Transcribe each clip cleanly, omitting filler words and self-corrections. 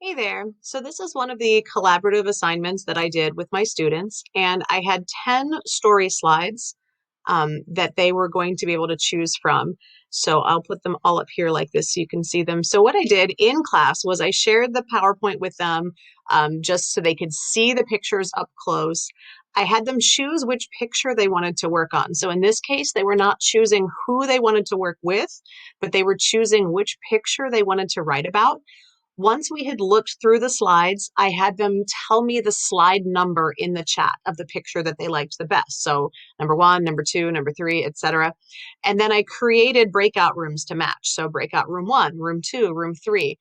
Hey there. So this is one of the collaborative assignments that I did with my students, and I had 10 story slides that they were going to be able to choose from. So I'll put them all up here like this so you can see them. So what I did in class was I shared the PowerPoint with them just so they could see the pictures up close. I had them choose which picture they wanted to work on. So in this case, they were not choosing who they wanted to work with, but they were choosing which picture they wanted to write about. Once we had looked through the slides, I had them tell me the slide number in the chat of the picture that they liked the best. So number one, number two, number three, etc. And then I created breakout rooms to match. So breakout room one, room two, room three.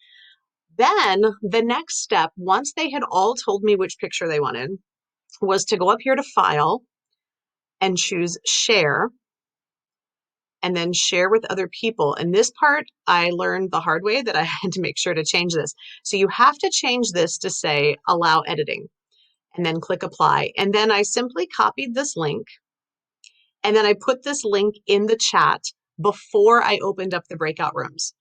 Then the next step, once they had all told me which picture they wanted, was to go up here to File and choose Share, and then share with other people. And this part, I learned the hard way that I had to make sure to change this. So you have to change this to say allow editing and then click apply. And then I simply copied this link and then I put this link in the chat before I opened up the breakout rooms.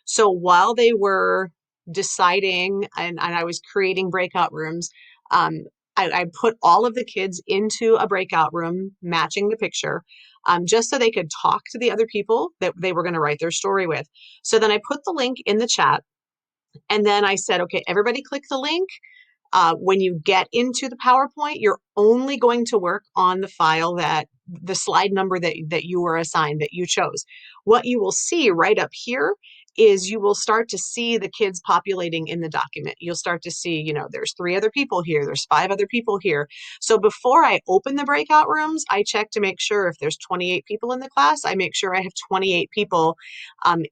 So while they were deciding and I was creating breakout rooms, I put all of the kids into a breakout room matching the picture, just so they could talk to the other people that they were going to write their story with. So then I put the link in the chat and then I said, okay, everybody click the link. When you get into the PowerPoint, you're only going to work on the file that the slide number that you were assigned, that you chose. What you will see right up here is you will start to see the kids populating in the document. You'll start to see, there's 3 other people here, there's 5 other people here. So before I open the breakout rooms, I check to make sure if there's 28 people in the class, I make sure I have 28 people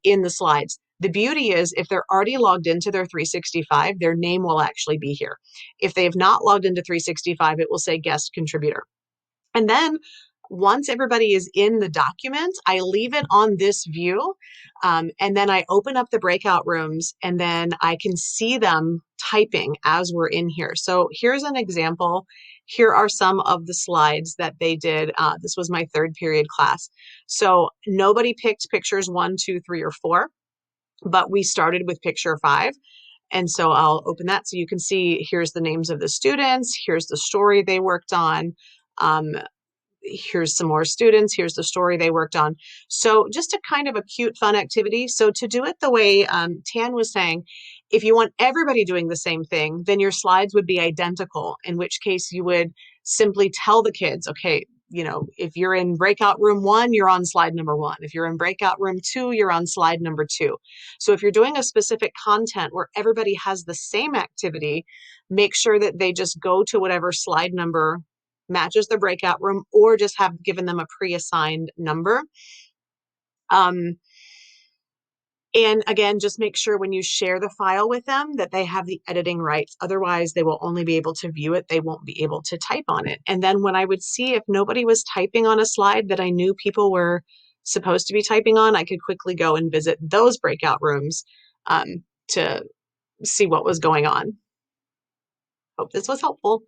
in the slides. The beauty is if they're already logged into their 365, their name will actually be here. If they have not logged into 365, it will say guest contributor. And then once everybody is in the document, I leave it on this view. And then I open up the breakout rooms and then I can see them typing as we're in here. So here's an example. Here are some of the slides that they did. This was my 3rd period class. So nobody picked pictures 1, 2, 3, or 4, but we started with picture 5. And so I'll open that so you can see here's the names of the students, here's the story they worked on, here's some more students, here's the story they worked on. So just a kind of a cute, fun activity. So to do it the way Tan was saying, if you want everybody doing the same thing, then your slides would be identical, in which case you would simply tell the kids, okay, if you're in breakout room 1, you're on slide number 1. If you're in breakout room 2, you're on slide number 2. So if you're doing a specific content where everybody has the same activity, make sure that they just go to whatever slide number matches the breakout room, or just have given them a pre-assigned number. And again, just make sure when you share the file with them that they have the editing rights. Otherwise, they will only be able to view it. They won't be able to type on it. And then when I would see if nobody was typing on a slide that I knew people were supposed to be typing on, I could quickly go and visit those breakout rooms to see what was going on. Hope this was helpful.